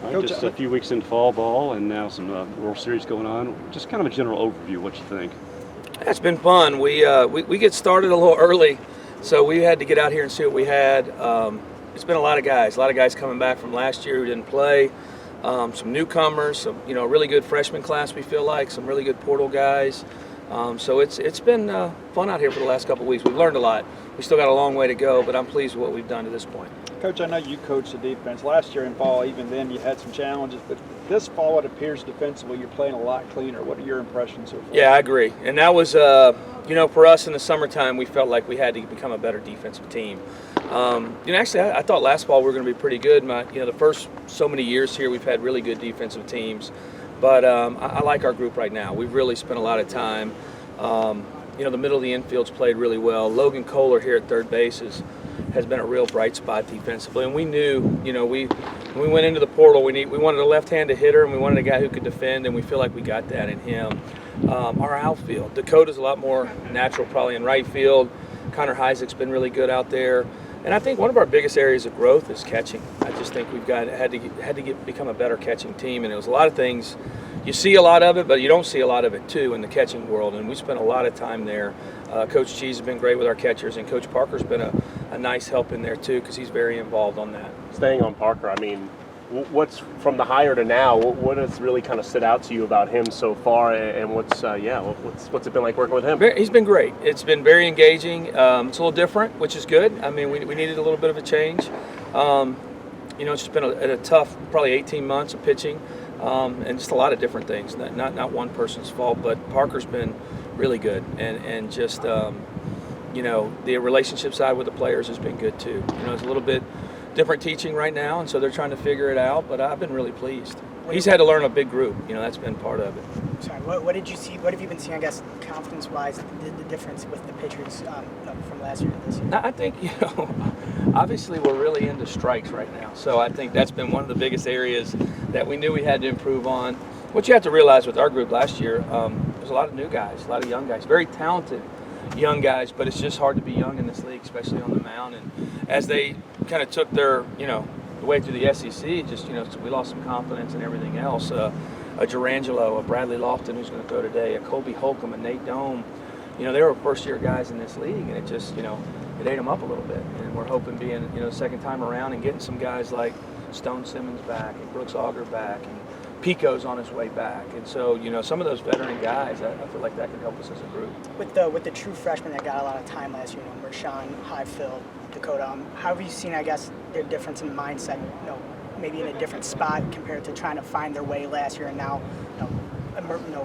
Right, Coach, just a few weeks into fall ball and now some World Series going on. Just kind of a general overview, what you think? It's been fun. We get started a little early, so we had to get out here and see what we had. It's been a lot of guys coming back from last year who didn't play. Some newcomers, some really good freshman class. We feel like some really good portal guys. So it's been fun out here for the last couple of weeks. We've learned a lot. We still got a long way to go, but I'm pleased with what we've done to this point. Coach, I know you coached the defense last year in fall. Even then, you had some challenges, but this fall, it appears defensively you're playing a lot cleaner. What are your impressions so far? Yeah, I agree. And that was, for us in the summertime, we felt like we had to become a better defensive team. Actually, I thought last fall we were going to be pretty good. The first so many years here, we've had really good defensive teams. But I like our group right now. We've really spent a lot of time. The middle of the infield's played really well. Logan Kohler here at third base has been a real bright spot defensively. And we knew, when we went into the portal, we wanted a left-handed hitter and we wanted a guy who could defend, and we feel like we got that in him. Our outfield, Dakota's a lot more natural probably in right field. Connor Heisek's been really good out there. And I think one of our biggest areas of growth is catching. I just think we've had to become a better catching team, and it was a lot of things. You see a lot of it, but you don't see a lot of it too in the catching world, and we spent a lot of time there. Coach Cheese has been great with our catchers, and Coach Parker's been a nice help in there too because he's very involved on that. Staying on Parker, I mean, what's from the hire to now? What has really kind of stood out to you about him so far, and what's it been like working with him? He's been great. It's been very engaging. It's a little different, which is good. I mean, we needed a little bit of a change. It's just been a tough, probably 18 months of pitching, and just a lot of different things. Not one person's fault, but Parker's been really good, and just the relationship side with the players has been good too. It's a little bit different teaching right now, and so they're trying to figure it out, but I've been really pleased. He's had to learn a big group. That's been part of it. Sorry, what did you see? What have you been seeing, I guess, confidence-wise, the difference with the pitchers from last year to this year? I think, obviously we're really into strikes right now, so I think that's been one of the biggest areas that we knew we had to improve on. What you have to realize with our group last year, there's a lot of new guys, a lot of young guys, very talented young guys, but it's just hard to be young in this league, especially on the mound. And as they kind of took their, the way through the SEC, just, so we lost some confidence and everything else. A Durangelo, a Bradley Lofton who's going to throw today, a Colby Holcomb, a Nate Dome. They were first-year guys in this league, and it just, it ate them up a little bit. And we're hoping being, the second time around and getting some guys like Stone Simmons back and Brooks Auger back and Pico's on his way back, and so some of those veteran guys, I feel like that can help us as a group. With the true freshmen that got a lot of time last year, Rashawn, Highfield, Dakota, how have you seen, I guess, their difference in mindset? Maybe in a different spot compared to trying to find their way last year, and now,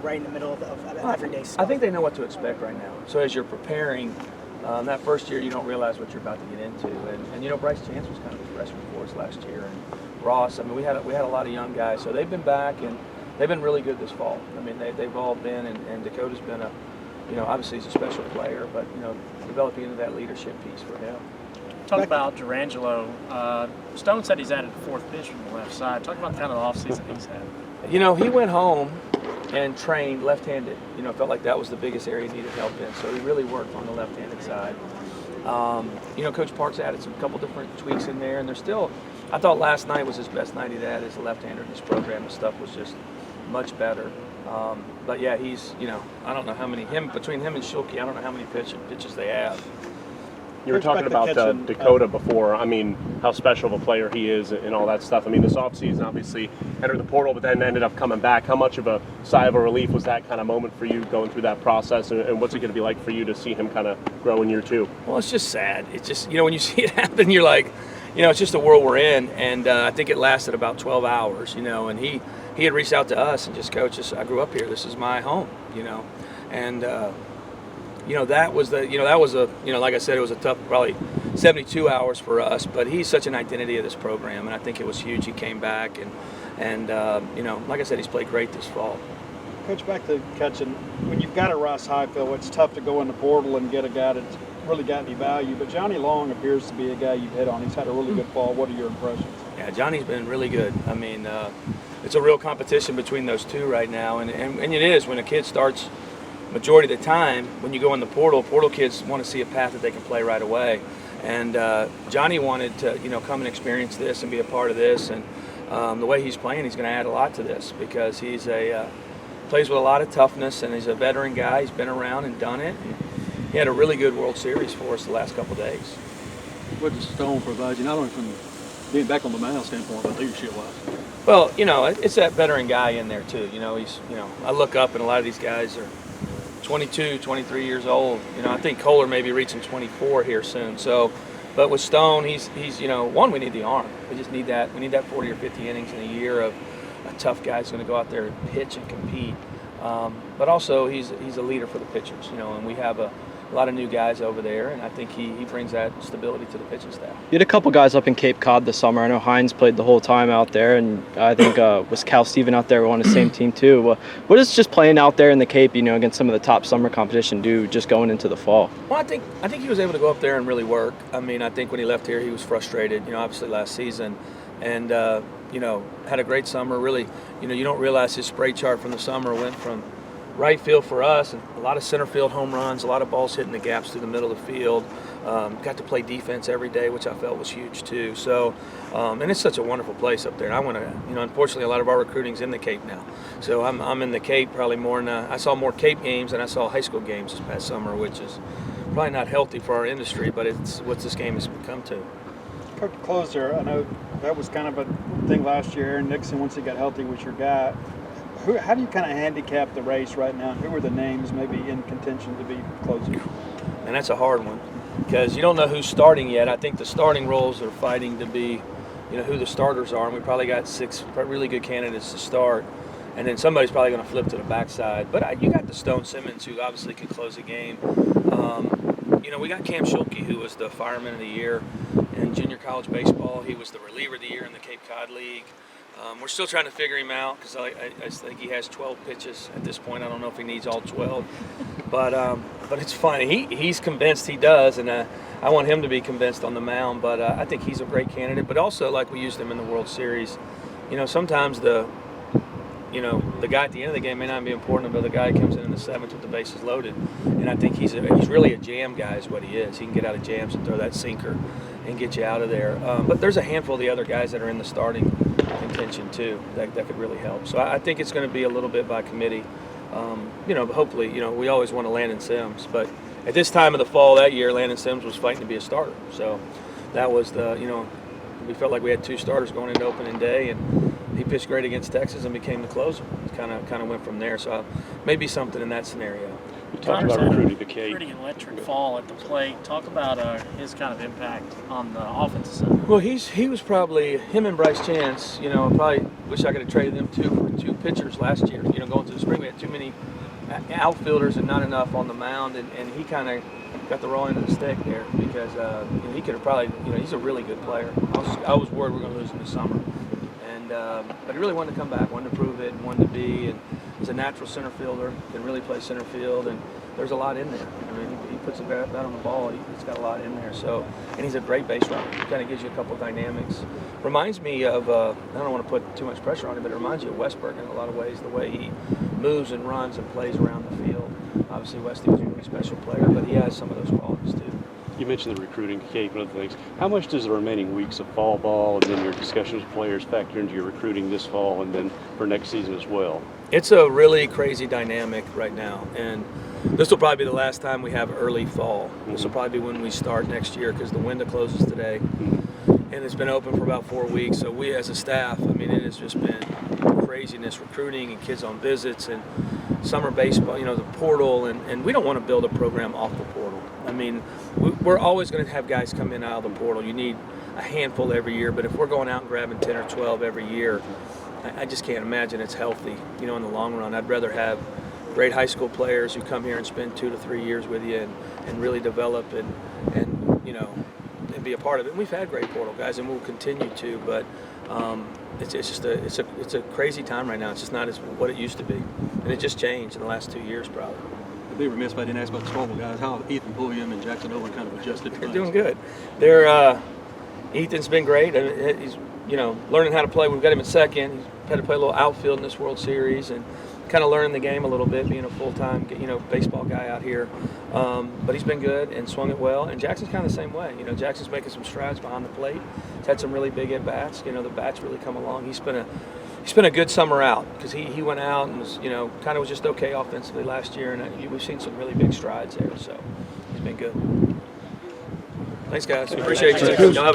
right in the middle of everyday stuff. I think they know what to expect right now. So as you're preparing, that first year you don't realize what you're about to get into, and Bryce Chance was kind of a freshman for us last year, and Ross. I mean, we had a lot of young guys, so they've been back and they've been really good this fall. I mean, they've all been, and Dakota's been obviously he's a special player, but developing into that leadership piece for him. Talk about Durangelo. Stone said he's added a fourth pitch from the left side. Talk about the kind of offseason he's had. He went home and trained left-handed. Felt like that was the biggest area he needed help in, so he really worked on the left-handed side. Coach Parks added some couple different tweaks in there, and there's still. I thought last night was his best night he'd had as a left-hander in this program. The stuff was just much better. But yeah, he's, I don't know how many, between him and Schulke, I don't know how many pitches they have. You were talking about Dakota before. I mean, how special of a player he is and all that stuff. I mean, this offseason obviously entered the portal, but then ended up coming back. How much of a sigh of a relief was that kind of moment for you going through that process? And what's it going to be like for you to see him kind of grow in year two? Well, it's just sad. It's just, when you see it happen, you're like, it's just the world we're in, and I think it lasted about 12 hours, and he had reached out to us and just, Coach, I grew up here. This is my home, and that was like I said, it was a tough, probably 72 hours for us, but he's such an identity of this program, and I think it was huge. He came back, and like I said, he's played great this fall. Coach, back to catching, when you've got a Ross Highfield, it's tough to go in the portal and get a guy that's really got any value, but Johnny Long appears to be a guy you've hit on. He's had a really good fall. What are your impressions? Yeah, Johnny's been really good. I mean, it's a real competition between those two right now, and it is when a kid starts. Majority of the time, when you go in the portal kids want to see a path that they can play right away. And Johnny wanted to, come and experience this and be a part of this. And the way he's playing, he's going to add a lot to this because he's plays with a lot of toughness, and he's a veteran guy. He's been around and done it. And he had a really good World Series for us the last couple of days. What does Stone provide you, not only from being back on the mound standpoint, but leadership-wise? Well, it's that veteran guy in there too. I look up and a lot of these guys are 22, 23 years old. I think Kohler may be reaching 24 here soon. So, but with Stone, he's one, we need the arm. We just need that. We need that 40 or 50 innings in a year of a tough guy who's going to go out there and pitch and compete. But also, he's a leader for the pitchers. And we have a lot of new guys over there, and I think he brings that stability to the pitching staff. You had a couple guys up in Cape Cod this summer. I know Hines played the whole time out there, and I think was Cal Steven out there on the same team too. What does just playing out there in the Cape, against some of the top summer competition do just going into the fall? Well, I think he was able to go up there and really work. I think when he left here, he was frustrated, obviously last season, and had a great summer. Really, you don't realize his spray chart from the summer went from right field for us, and a lot of center field home runs, a lot of balls hitting the gaps through the middle of the field. Got to play defense every day, which I felt was huge too. So, and it's such a wonderful place up there. And I want to, unfortunately, a lot of our recruiting's in the Cape now. So I'm in the Cape probably more than I saw more Cape games than I saw high school games this past summer, which is probably not healthy for our industry, but it's what this game has become to. Coach, to close there, I know that was kind of a thing last year. Aaron Nixon, once he got healthy, was your guy. How do you kind of handicap the race right now? Who are the names maybe in contention to be closer? And that's a hard one because you don't know who's starting yet. I think the starting roles are fighting to be, who the starters are, and we probably got 6 really good candidates to start. And then somebody's probably going to flip to the backside. But you got the Stone Simmons, who obviously can close a game. We got Cam Schulke, who was the fireman of the year in junior college baseball. He was the reliever of the year in the Cape Cod League. We're still trying to figure him out because I think he has 12 pitches at this point. I don't know if he needs all 12, but it's funny. He's convinced he does, and I want him to be convinced on the mound. But I think he's a great candidate. But also, like we used him in the World Series, sometimes the guy at the end of the game may not be important, but the guy comes in the 7th with the bases loaded, and I think he's really a jam guy is what he is. He can get out of jams and throw that sinker and get you out of there. But there's a handful of the other guys that are in the starting contention too that could really help. So I think it's going to be a little bit by committee. Hopefully, we always want to Landon Sims, but at this time of the fall that year, Landon Sims was fighting to be a starter. So that was we felt like we had 2 starters going into opening day, and he pitched great against Texas and became the closer. Kind of went from there. So maybe something in that scenario. You talked about recruiting the Cape. Pretty electric fall at the plate. Talk about his kind of impact on the offensive side. Well, he was probably him and Bryce Chance. Probably wish I could have traded them two pitchers last year. Going to the spring, we had too many outfielders and not enough on the mound, and he kind of got the raw end of the stick there because he could have probably he's a really good player. I was worried we were going to lose him this summer, and but he really wanted to come back, wanted to prove it, and wanted to be, and he's a natural center fielder, can really play center field, and there's a lot in there. He puts a bat on the ball. He's got a lot in there. So, and he's a great base runner. He kind of gives you a couple of dynamics. Reminds me of I don't want to put too much pressure on him, but it reminds you of Westberg in a lot of ways. The way he moves and runs and plays around the field. Obviously, Westy was a really special player, but he has some of those qualities too. You mentioned the recruiting, Cape, and other things. How much does the remaining weeks of fall ball and then your discussions with players factor into your recruiting this fall and then for next season as well? It's a really crazy dynamic right now, and this will probably be the last time we have early fall. This will probably be when we start next year because the window closes today, and it's been open for about 4 weeks. So we as a staff, it has just been craziness, recruiting and kids on visits and summer baseball, the portal, and we don't want to build a program off the portal. We're always going to have guys come in out of the portal. You need a handful every year, but if we're going out and grabbing 10 or 12 every year, I just can't imagine it's healthy, in the long run. I'd rather have great high school players who come here and spend 2 to 3 years with you and really develop and be a part of it. And we've had great portal guys, and we'll continue to, but it's a crazy time right now. It's just not as what it used to be, and it just changed in the last 2 years probably. I'd be remiss if I didn't ask about the Strobel guys. How have Ethan Pulliam and Jackson Owen kind of adjusted to They're things? doing good. Ethan's been great. He's learning how to play. We've got him at second. He's had to play a little outfield in this World Series and kind of learning the game a little bit, being a full-time baseball guy out here. But he's been good and swung it well. And Jackson's kind of the same way. Jackson's making some strides behind the plate. had some really big at bats. You know, the bats really come along. He's been a good summer out because he went out and was, you know, kind of was just okay offensively last year, and we've seen some really big strides there. So he's been good. Thanks, guys. Appreciate you. Y'all have a good